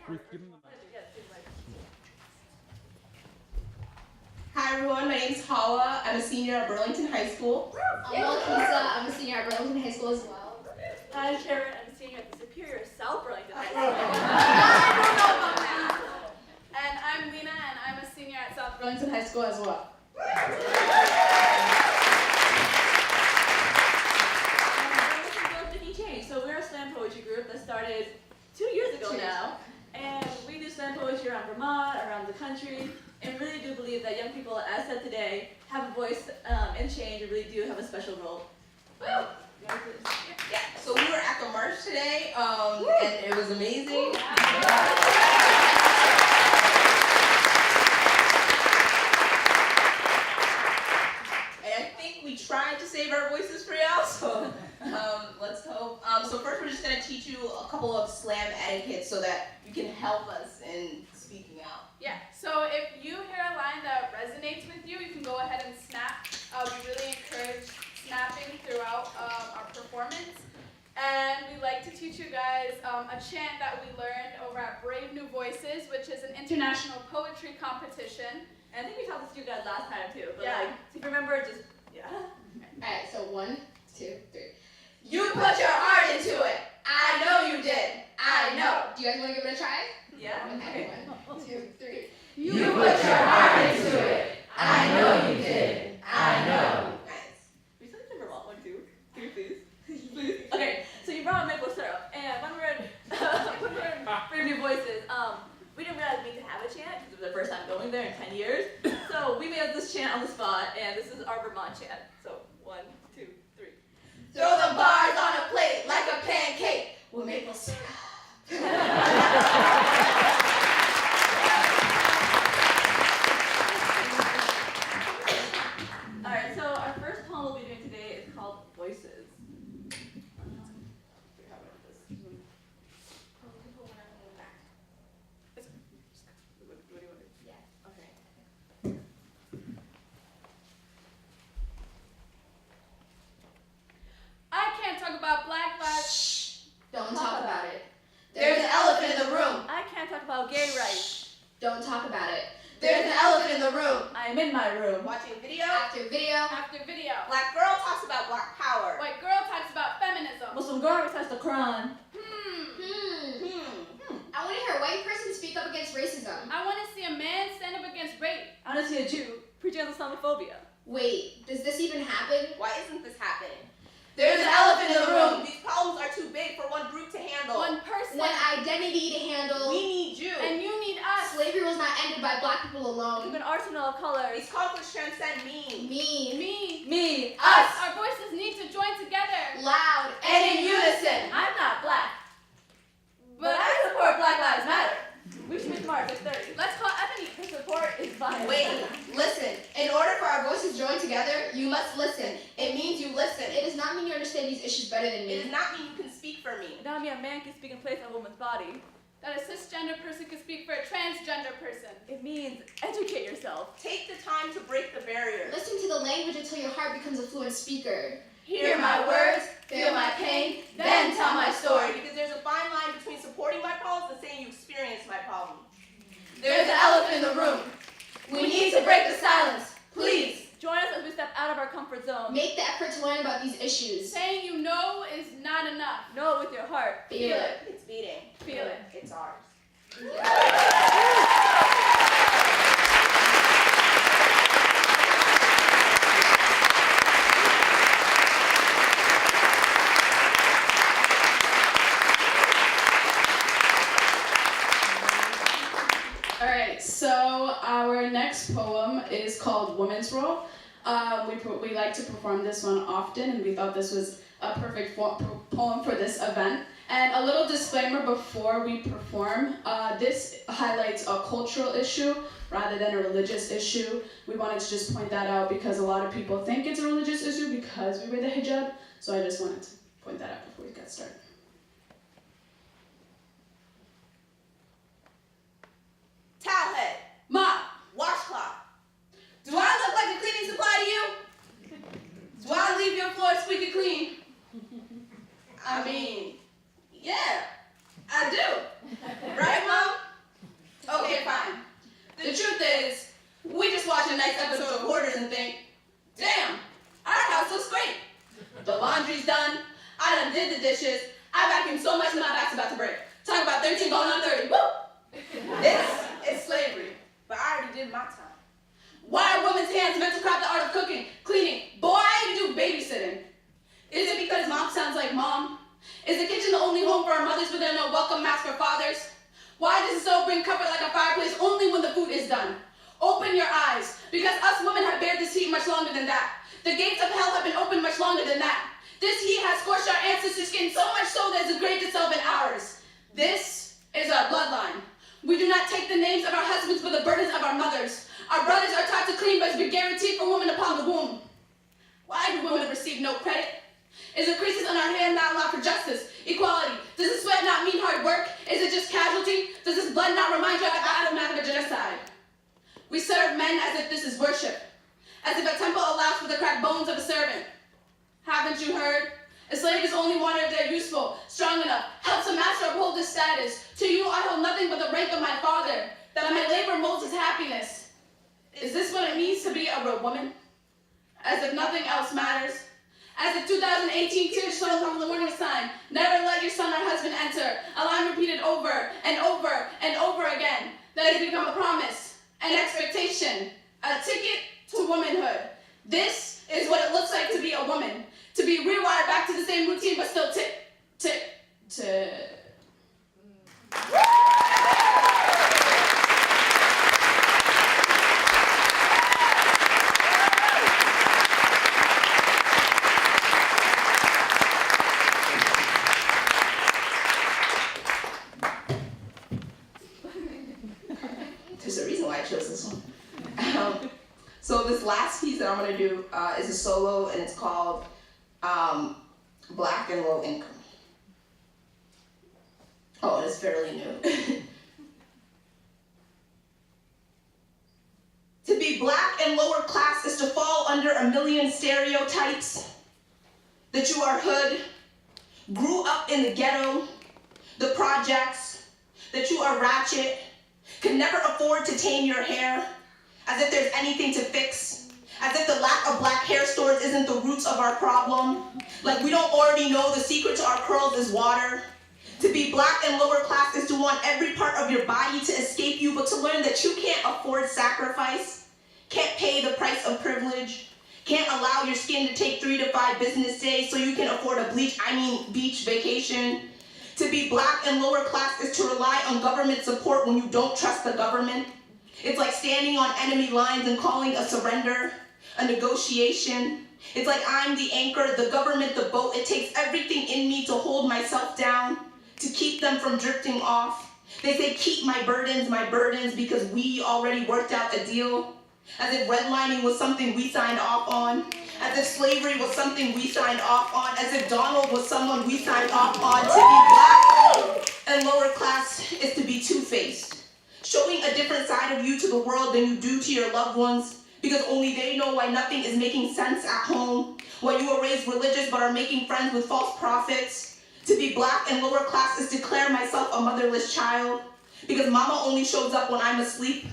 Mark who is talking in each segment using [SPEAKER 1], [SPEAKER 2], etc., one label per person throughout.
[SPEAKER 1] Hi everyone, my name is Hala. I'm a senior at Burlington High School.
[SPEAKER 2] I'm Lisa. I'm a senior at Burlington High School as well.
[SPEAKER 3] Hi, Karen. I'm a senior at the Superior South Burlington High School.
[SPEAKER 2] I don't know about that.
[SPEAKER 4] And I'm Lena, and I'm a senior at South
[SPEAKER 1] Burlington High School as well.
[SPEAKER 3] So we're a slam poetry group that started 2 years ago now. And we do slam poetry around Vermont, around the country, and really do believe that young people, as said today, have a voice in change and really do have a special role.
[SPEAKER 1] Yeah, so we were at the march today, and it was amazing. And I think we tried to save our voices for y'all, so let's hope. So first we're just going to teach you a couple of slam etiquettes so that you can help us in speaking out.
[SPEAKER 4] Yeah, so if you hear a line that resonates with you, you can go ahead and snap. We really encourage snapping throughout our performance. And we like to teach you guys a chant that we learned over at Brave New Voices, which is an international poetry competition.
[SPEAKER 3] And I think we taught this to you guys last time too, but
[SPEAKER 4] Yeah.
[SPEAKER 3] if you remember, just, yeah.
[SPEAKER 2] Alright, so 1, 2, 3.
[SPEAKER 1] You put your heart into it. I know you did. I know.
[SPEAKER 2] Do you guys want to give it a try?
[SPEAKER 3] Yeah?
[SPEAKER 2] Okay, 1, 2, 3.
[SPEAKER 1] You put your heart into it. I know you did. I know. Nice.
[SPEAKER 3] We still need to Vermont 1, 2, 3, please. Please. Okay, so you brought maple syrup, and when we're in Brave New Voices, we didn't realize we need to have a chant because it was the first time going there in 10 years. So we made up this chant on the spot, and this is our Vermont chant. So 1, 2, 3.
[SPEAKER 1] Throw the bars on a plate like a pancake with maple syrup.
[SPEAKER 3] Alright, so our first poem we'll be doing today is called Voices. What do you want to do?
[SPEAKER 2] Yeah.
[SPEAKER 3] Okay.
[SPEAKER 4] I can't talk about Black Lives.
[SPEAKER 2] Shh. Don't talk about it.
[SPEAKER 1] There's an elephant in the room.
[SPEAKER 3] I can't talk about gay rights.
[SPEAKER 2] Don't talk about it.
[SPEAKER 1] There's an elephant in the room.
[SPEAKER 3] I am in my room.
[SPEAKER 1] Watching video.
[SPEAKER 2] After video.
[SPEAKER 4] After video.
[SPEAKER 1] Black girl talks about black power.
[SPEAKER 4] White girl talks about feminism.
[SPEAKER 3] Muslim girl recites the Quran.
[SPEAKER 2] I want to hear a white person speak up against racism.
[SPEAKER 4] I want to see a man stand up against rape.
[SPEAKER 3] I want to see a Jew preaching on Islamophobia.
[SPEAKER 2] Wait, does this even happen?
[SPEAKER 1] Why isn't this happening? There's an elephant in the room. These problems are too big for one group to handle.
[SPEAKER 4] One person.
[SPEAKER 2] One identity to handle.
[SPEAKER 1] We need you.
[SPEAKER 4] And you need us.
[SPEAKER 2] Slavery was not ended by black people
[SPEAKER 3] With
[SPEAKER 2] alone.
[SPEAKER 3] an arsenal of colors.
[SPEAKER 1] These conflicts transcend me.
[SPEAKER 4] Me.
[SPEAKER 1] Us.
[SPEAKER 4] Our voices need to join together.
[SPEAKER 2] Loud.
[SPEAKER 1] And in unison.
[SPEAKER 3] I'm not black, but I support Black Lives Matter. We should make March at 30.
[SPEAKER 4] Let's call Ebony.
[SPEAKER 3] Her support is vital.
[SPEAKER 1] Wait, listen. In order for our voices to join together, you must listen. It means you listen.
[SPEAKER 2] It does not mean you understand these issues better than
[SPEAKER 1] It does
[SPEAKER 2] me.
[SPEAKER 1] not mean you can speak for me.
[SPEAKER 3] Now me, a man can speak in place of a woman's body.
[SPEAKER 4] That a cisgender person can speak for a transgender person.
[SPEAKER 3] It means educate yourself.
[SPEAKER 1] Take the time to break the barrier.
[SPEAKER 2] Listen to the language until your heart becomes a fluent speaker.
[SPEAKER 1] Hear my words, feel my pain, then tell my story. Because there's a fine line between supporting my problems and saying you experienced my problem. There's an elephant in the room. We need to break the silence. Please.
[SPEAKER 3] Join us as we step out of our comfort zone.
[SPEAKER 2] Make the effort to learn about these issues.
[SPEAKER 4] Saying you know is not enough.
[SPEAKER 3] Know it with your heart.
[SPEAKER 2] Feel it.
[SPEAKER 1] It's beating.
[SPEAKER 4] Feel it.
[SPEAKER 1] It's ours.
[SPEAKER 5] Alright, so our next poem is called Woman's Role. We like to perform this one often, and we thought this was a perfect poem for this event. And a little disclaimer before we perform, this highlights a cultural issue rather than a religious issue. We wanted to just point that out because a lot of people think it's a religious issue because we wear the hijab, so I just wanted to point that out before we get started.
[SPEAKER 1] Towel head.
[SPEAKER 5] Mop!
[SPEAKER 1] Washcloth. Do I look like a cleaning supply to you? Do I leave your floor squeaky clean? I mean, yeah, I do. Right, Mom?
[SPEAKER 5] open, covered like a fireplace only when the food is done. Open your eyes, because us women have bared this heat much longer than that. The gates of hell have been opened much longer than that. This heat has scorched our ancestors' skin so much so that it's engraved itself in ours. This is our bloodline. We do not take the names of our husbands but the burdens of our mothers. Our brothers are taught to clean, but it's been guaranteed for women upon the womb. Why do women receive no credit? Is the creases on our hand not allowed for justice, equality? Does the sweat not mean hard work? Is it just casualty? Does this blood not remind you of the aftermath of a genocide? We serve men as if this is worship, as if a temple allows for the cracked bones of a servant. Haven't you heard? A slave is only one if they're useful, strong enough, helps a master uphold his status. To you I hold nothing but the rank of my father, that my labor molds his happiness. Is this what it means to be a real woman? As if nothing else matters. As if 2018 tears fell from the warning sign. Never let your son or husband enter. A line repeated over and over and over again. That has become a promise, an expectation, a ticket to womanhood. This is what it looks like to be a woman. To be rewired back to the same routine but still tick, tick, tick.
[SPEAKER 1] There's a reason why I chose this one. So this last piece that I'm going to do is a solo, and it's called Black and Low Income. Oh, it is fairly new. To be black and lower class is to fall under a million stereotypes. That you are hood, grew up in the ghetto, the projects, that you are ratchet, can never afford to tame your hair, as if there's anything to fix, as if the lack of black hair stores isn't the roots of our problem, like we don't already know the secret to our curls is water. To be black and lower class is to want every part of your body to escape you, but to learn that you can't afford sacrifice, can't pay the price of privilege, can't allow your skin to take 3 to 5 business days so you can afford a beach vacation. To be black and lower class is to rely on government support when you don't trust the government. It's like standing on enemy lines and calling a surrender, a negotiation. It's like I'm the anchor, the government, the boat. It takes everything in me to hold myself down, to keep them from drifting off. They say keep my burdens, because we already worked out a deal. As if redlining was something we signed off on. As if slavery was something we signed off on. As if Donald was someone we signed off on. To be black and lower class is to be two-faced. Showing a different side of you to the world than you do to your loved ones. Because only they know why nothing is making sense at home. Why you are raised religious but are making friends with false prophets. To be black and lower class is to declare myself a motherless child. Because mama only shows up when I'm asleep.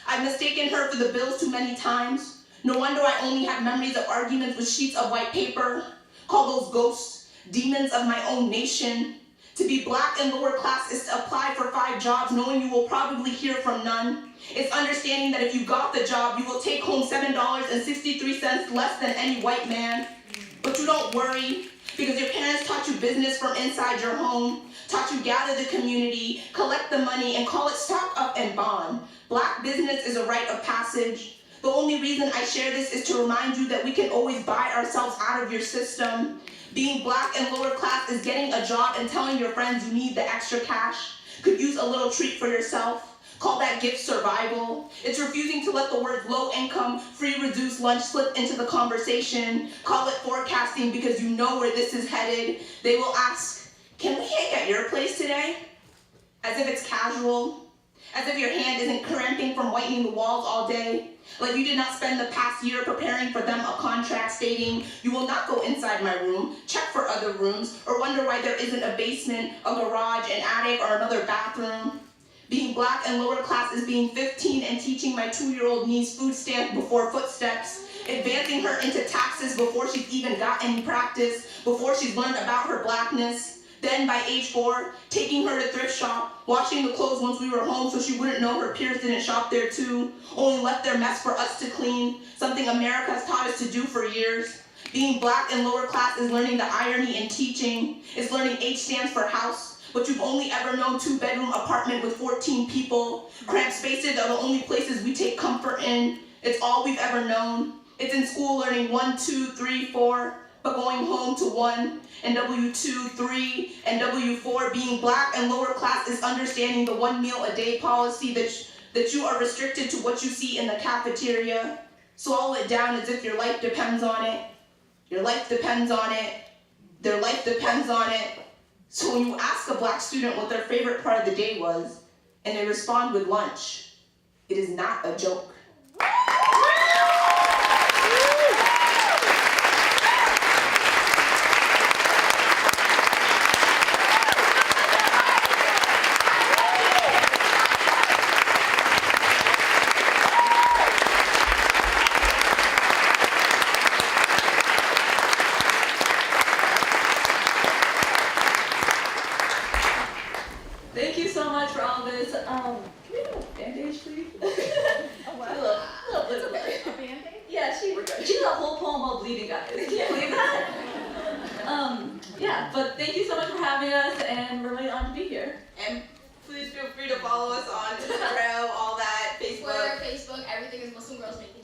[SPEAKER 1] I've mistaken her for the bills too many times. No wonder I only have memories of arguments with sheets of white paper. Call those ghosts demons of my own nation. To be black and lower class is to apply for 5 jobs knowing you will probably hear from none. It's understanding that if you got the job, you will take home $7.63 less than any white man. But you don't worry, because your parents taught you business from inside your home, taught you gather the community, collect the money, and call it stock up and bond. Black business is a rite of passage. The only reason I share this is to remind you that we can always buy ourselves out of your system. Being black and lower class is getting a job and telling your friends you need the extra cash. Could use a little treat for yourself. Call that gift survival. It's refusing to let the words low income, free reduced lunch slip into the conversation. Call it forecasting because you know where this is headed. They will ask, can we hang at your place today? As if it's casual. As if your hand isn't cramping from whitening the walls all day. Like you did not spend the past year preparing for them a contract stating, you will not go inside my room, check for other rooms, or wonder why there isn't a basement, a garage, an attic, or another bathroom. Being black and lower class is being 15 and teaching my 2-year-old niece food stamps before footsteps, advancing her into taxes before she's even got any practice, before she's learned about her blackness. Then by age 4, taking her to thrift shop, washing the clothes once we were home so she wouldn't know her peers didn't shop there too, only left their mess for us to clean, something America has taught us to do for years. Being black and lower class is learning the irony in teaching. It's learning H stands for house, but you've only ever known 2-bedroom apartment with 14 people. Cramped spaces are the only places we take comfort in. It's all we've ever known. It's in school learning 1, 2, 3, 4, but going home to 1, and W2, 3, and W4. Being black and lower class is understanding the 1 meal a day policy that you are restricted to what you see in the cafeteria. Swallow it down as if your life depends on it. Your life depends on it. Their life depends on it. So when you ask a black student what their favorite part of the day was, and they respond with lunch, it is not a joke.
[SPEAKER 3] Thank you so much for all this. Can we have a bandage, please? A little bit of it.
[SPEAKER 4] A Band-Aid?
[SPEAKER 3] Yeah, she did a whole poem about bleeding, guys. Can you believe that? Yeah, but thank you so much for having us, and we're really honored to be here.
[SPEAKER 1] And please feel free to follow us on Instagram, all that, Facebook.
[SPEAKER 2] Twitter, Facebook, everything is Muslim Girls Making